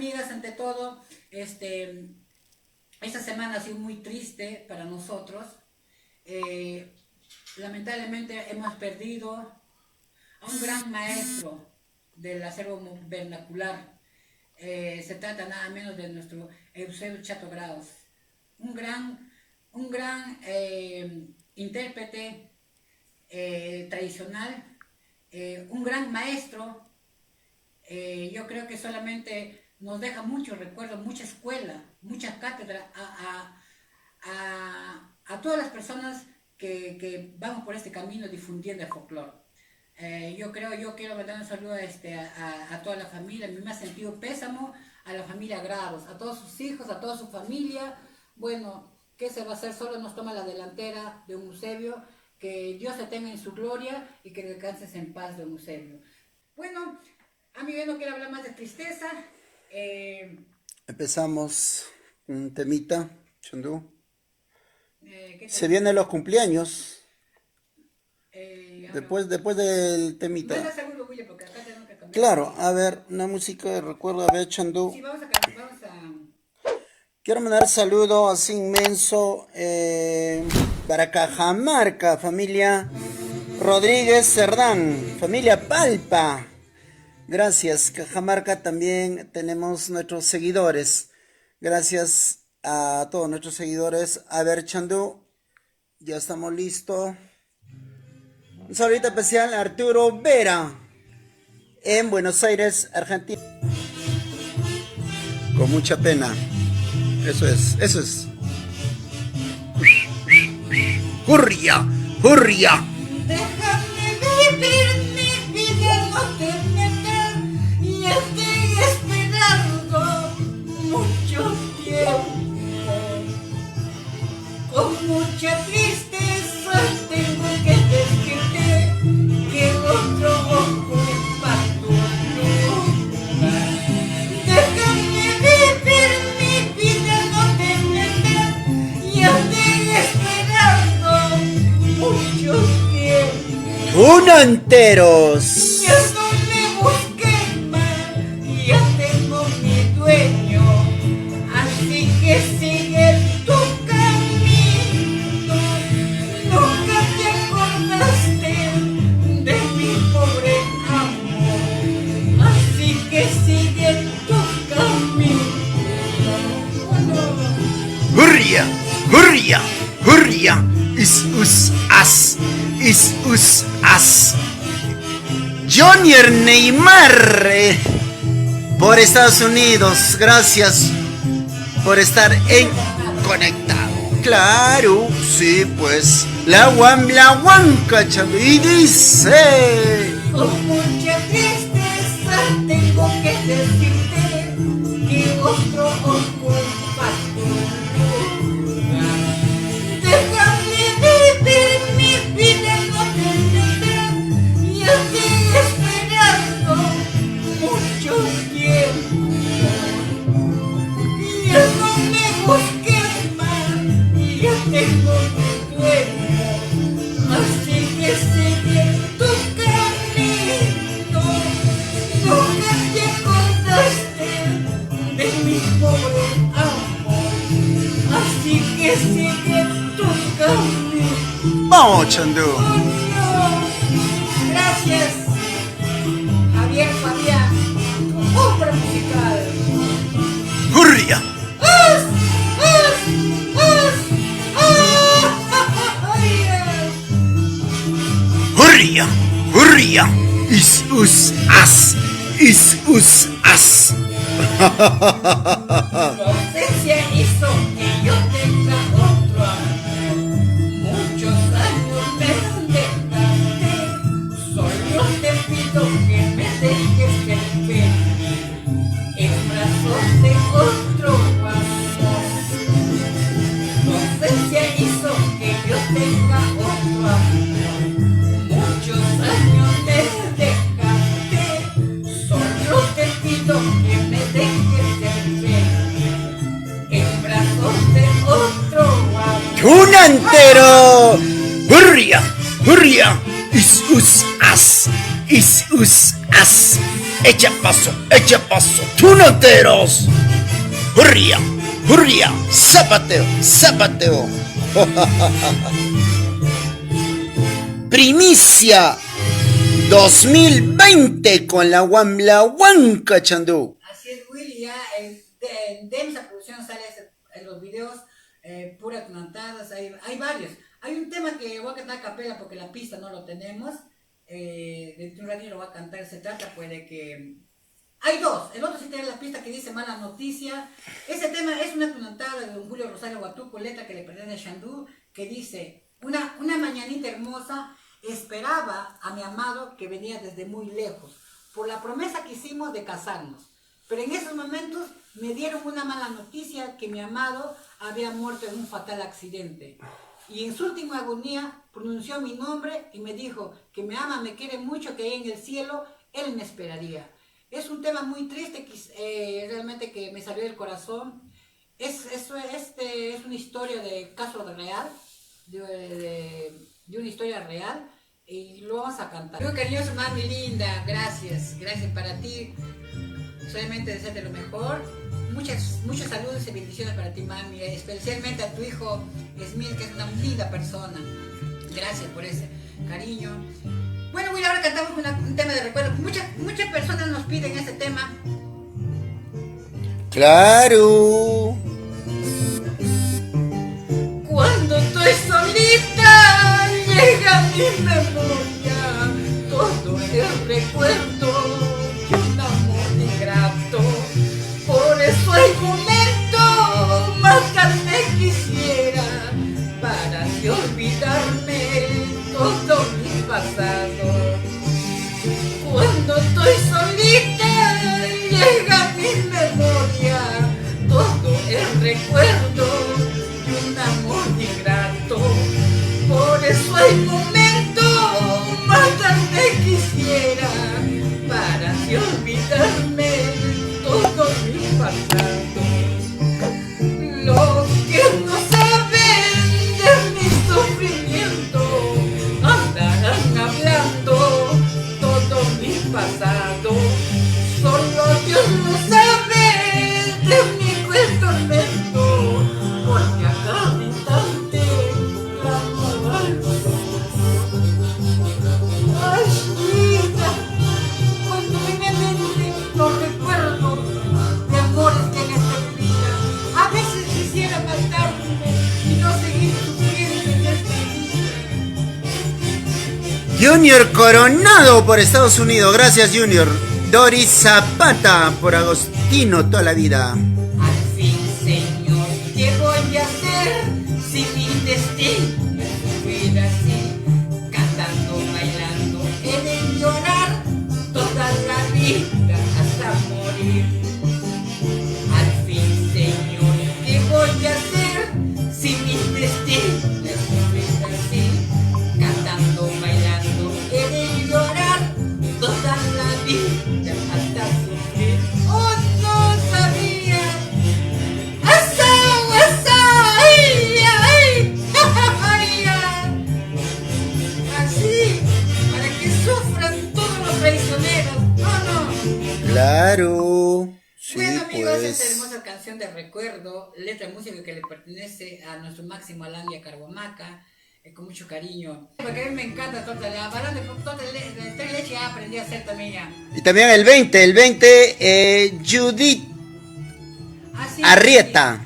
amigas, ante todo, esta semana ha sido muy triste para nosotros. Lamentablemente hemos perdido a un gran maestro del acervo vernacular. Se trata nada menos de nuestro Eusebio Chato Graus, un gran intérprete tradicional, un gran maestro. Yo creo que solamente nos deja muchos recuerdos, mucha escuela, mucha cátedra a todas las personas que vamos por este camino difundiendo el folclore. Yo quiero mandar un saludo a toda la familia, en mi más sentido pésamo a la familia Grados, a todos sus hijos, a toda su familia. Bueno, ¿qué se va a hacer? Solo nos toma la delantera de un Eusebio. Que Dios te tenga en su gloria y que descanses en paz, don Eusebio. Bueno, a mí yo no quiero hablar más de tristeza. Empezamos un temita, Chandú. Se vienen los cumpleaños. Después del temita. No seguro, William, porque acá tenemos que cambiar. Claro, a ver, una música de recuerdo, a ver, Chandú. Sí, vamos a... Quiero mandar saludo así inmenso para Cajamarca, familia Rodríguez Cerdán, familia Palpa. Gracias, Cajamarca también tenemos nuestros seguidores. Gracias a todos nuestros seguidores. A ver, Chandú, ya estamos listos. Un saludito especial a Arturo Vera en Buenos Aires, Argentina. Con mucha pena. Eso es. ¡Hurria! ¡Hurria! Déjame vivir mi vida, no te metas, y estoy esperando mucho tiempo. Con mucha tristeza tengo que decirte que otro ocupa tu lugar. Déjame vivir mi vida, no te metas, y estoy esperando mucho tiempo. ¡Unanteros! Ya no me busques más, ya tengo mi dueño, así que sigue tu camino. Nunca te acordaste de mi pobre amor, así que sigue tu camino. ¡Hurria! ¡Hurria! ¡Hurria! Is us as. Junior Neymar por Estados Unidos. Gracias por estar conectado. Claro, sí, pues. La huanca, Chandú. Y dice: con mucha tristeza tengo que decirte que otro ocupa tu lugar. Déjame vivir mi vida, no te metas, ya estoy esperando mucho tiempo. Ya no me busques más, ya tengo mi dueño, así que sigue tu camino. Nunca te acordaste de mi pobre amor, así que sigue tu camino. ¡Vamos, Chandú! Oh, no. Gracias, Javier Fabián, tu obra musical. ¡Hurria! ¡Us! ¡Ay! ¡Hurria! ¡Hurria! Is us as. Tu ausencia hizo que yo tenga otro amor. Muchos años me dejaste, solo te pido que me dejes de ver en brazos de otro amor. Tu ausencia hizo que yo tenga otro amor. Muchos años me dejaste, solo te pido que me dejes de ver en brazos de otro amor. ¡Un entero! ¡Hurria! ¡Hurria! Is us as. echa paso, tunanteros. Hurria, hurria, zapateo, zapateo. Primicia 2020 con la Huanca Chandú. Así es, Willy, ya en Demsa Producción sale en los videos puras tunantadas, hay varios. Hay un tema que voy a cantar a capela porque la pista no lo tenemos. Dentro de un ratito lo voy a cantar. Se trata pues de que hay dos. El otro sí tiene la pista que dice Mala Noticia. Ese tema es una tunantada de don Julio Rosario Guatuco, letra que le pertenece a Xandú, que dice: una mañanita hermosa esperaba a mi amado que venía desde muy lejos, por la promesa que hicimos de casarnos. Pero en esos momentos me dieron una mala noticia, que mi amado había muerto en un fatal accidente. Y en su última agonía pronunció mi nombre y me dijo que me ama, me quiere mucho, que ahí en el cielo él me esperaría. Es un tema muy triste, realmente que me salió del corazón. Es una historia de caso real, de una historia real, y lo vamos a cantar. Muy cariñoso, mami linda, gracias para ti. Solamente desearte lo mejor. Muchos saludos y bendiciones para ti, mami, especialmente a tu hijo Esmil, que es una linda persona. Gracias por ese cariño. Bueno, Will, ahora cantamos un tema de recuerdo. Muchas personas nos piden ese tema. Claro. Cuando estoy solita, llega mi memoria todo el recuerdo de un amor ingrato. Por eso hay momentos matarme quisiera, para así olvidarme todo mi pasado. Cuando estoy solita, llega mi memoria todo el recuerdo de un amor ingrato. Por eso hay momentos matarme quisiera, para así olvidarme todo mi pasado. Los que no saben de mi sufrimiento andarán hablando todo mi pasado. Solo Dios lo sabe de mi cruel tormento, porque a cada instante la amo al dolor. Ay, vida, cuando viene a mente los recuerdos de amores que en esta vida, a veces quisiera matarme y no seguir sufriendo en este vida. Junior Coronado por Estados Unidos. Gracias, Junior. Doris Zapata por Agostino toda la vida. Al fin, Señor, ¿qué voy a hacer si mi destino es sufrir así? Cantando, bailando, he de llorar toda la vida hasta morir. Al fin, Señor, ¿qué voy a hacer si mi destino es sufrir así? Cantando, bailando, he de llorar toda la vida hasta sufrir. ¡Oh, no sabía! ¡Asau, asau! ¡Ay, ay! ¡Ay, ay! Así, para que sufran todos los traicioneros. ¡Oh, no! Claro. Sí, Bueno, amigos, esta pues. hermosa canción de recuerdo, letra y música que le pertenece a nuestro máximo Alandia Carbomaca, con mucho cariño. Porque a mí me encanta toda la balada de tres leche, ya aprendí a hacer también ya. Y también el 20, Judith Así Arrieta.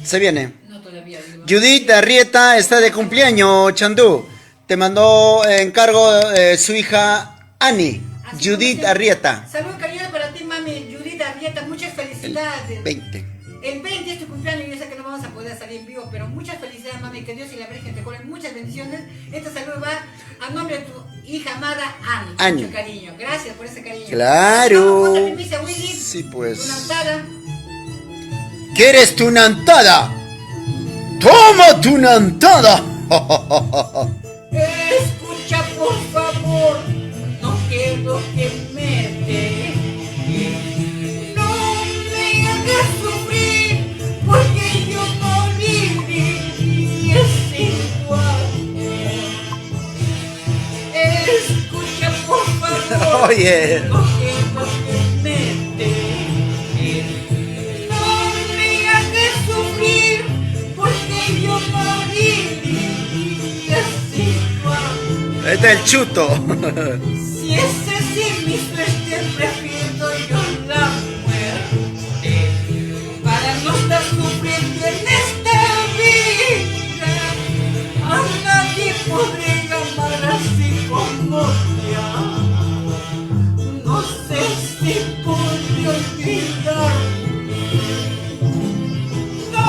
Se viene. No, todavía. Digo, Judith Arrieta está de cumpleaños, Chandú. Te mandó encargo su hija Ani. así Judith como Arrieta. Saludos cariñosos para ti, mami. Judith Arrieta, muchas felicidades. 20. El 20 es tu cumpleaños, yo sé que no vamos a poder salir en vivo, pero muchas felicidades, mami, que Dios y la Virgen te curen, muchas bendiciones. Esta salud va a nombre de tu hija amada Ani. Ani. Mucho cariño, gracias por ese cariño. Claro. Vamos con otra primicia, Willy. Sí, pues. Una nantada. ¿Quieres tu nantada? ¡Toma tu nantada! Escucha por favor, no quiero que me dejes. No me hagas sufrir, porque yo no viví, es igual. Escucha por favor. Yeah. Lo que me dejes. No me hagas sufrir, porque yo moriría sin tu amor. Ahí está el chuto. Si es así mi suerte, prefiero yo la muerte para no estar sufriendo en esta vida. A nadie podré amar así como te amo. No sé si podré olvidar. No,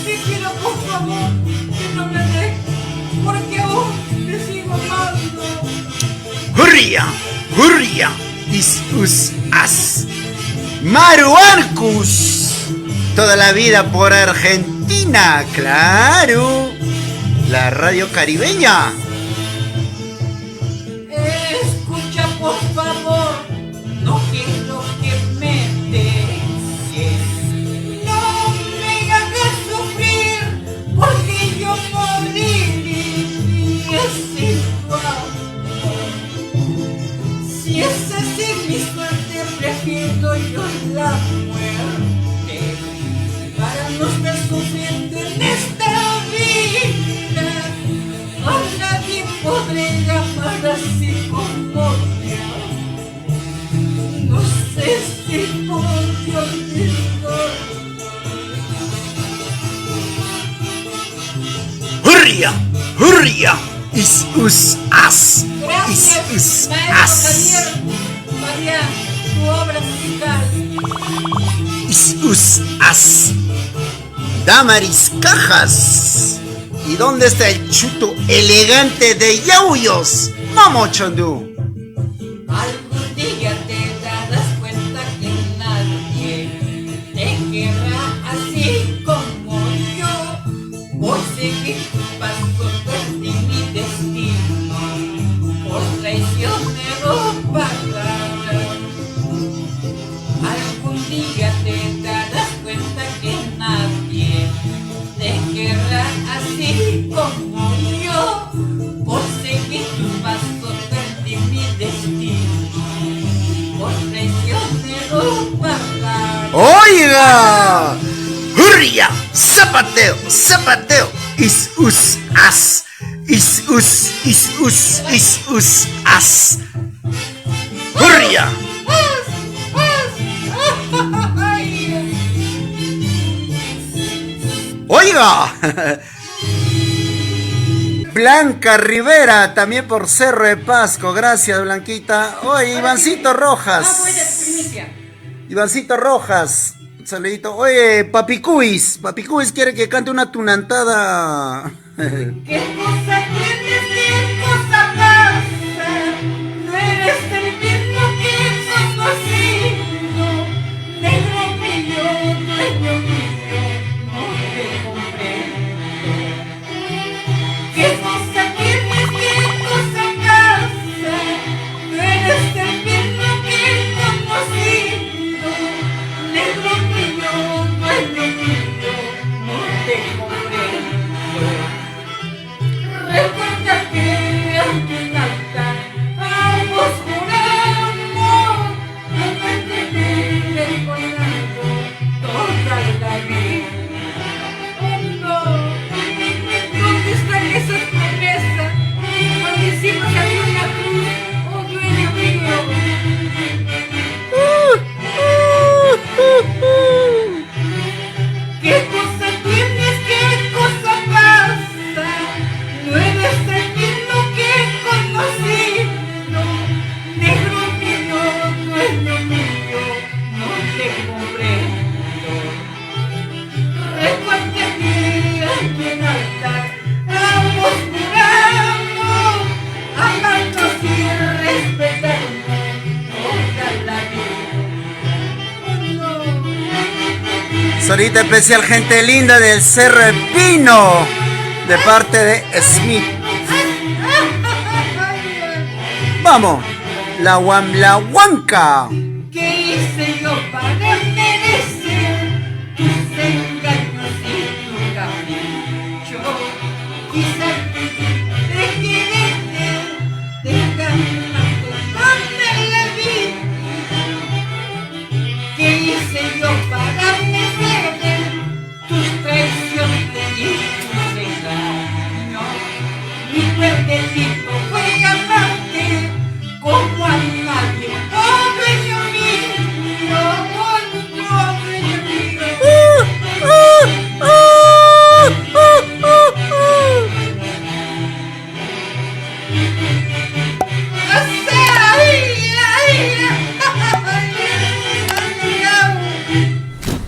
te pido por favor que no me dejes, porque aún te sigo amando. Hurria, hurria, is us as. Maruancus. Toda la vida por Argentina, claro. La radio caribeña. Escucha por favor, no quiero que me dejes. No me hagas sufrir, porque yo moriría sin tu amor. Si es así mi suerte, prefiero yo la muerte para no estar sufriendo en esta vida. A nadie podré amar así como te amo. No sé si podré olvidar. Hurria, hurria, is us as. Is Gracias, us maestro as. Javier María, tu obra musical. Is us as. Damaris Cajas. ¿Y dónde está el chuto elegante de Yauyos? Vamos, Chandú. Algún día te darás cuenta que nadie te querrá así como yo. Por seguir tus pasos perdí mi destino, por traicionero pagar. Algún día te darás cuenta que nadie te querrá así como yo. Por seguir tus pasos perdí mi destino, por traicionero pagar. ¡Oiga! ¡Hurria! ¡Zapateo! ¡Zapateo! Is us as. Is us as. ¡Hurria! ¡Oiga! Blanca Rivera, también por Cerro de Pasco. Gracias, Blanquita. Oye, Ivancito Rojas. Voy de primicia. Ivancito Rojas. Un saludito. Oye, Papicuis. Papicuis quiere que cante una tunantada. ¿Qué cosa tienes? ¿Qué cosa pasa? No eres el mismo que conocí. No, negro mío, dueño mío, no te comprendo. ¿Qué cosa tienes? ¿Qué cosa pasa? No eres el mismo que conocí. No, negro mío, dueño mío, no te comprendo. Recuerda que ante un altar ambos juramos no mantener con algo toda la vida. Oh no, ¿dónde están esas promesas cuando hicimos aquí una cruz? Oh dueño mío. ¿Qué cosa tienes? ¿Qué cosa pasa? No eres el mismo que conocí. No, negro mío, dueño mío, no te comprendo. Recuerda que aquí en altar ambos juramos amarnos y respetarnos toda la vida. Oh no. Solita especial, gente linda del Cerro de Pino. De parte de Smith. Vamos. La Huanca. ¿Qué hice yo para merecer tus engaños y tu capricho? Quizás te quererte, dejando con el Mi fuertecito fue amante como a nadie. ¡Oh, dueño mío! ¡Oh, dueño mío!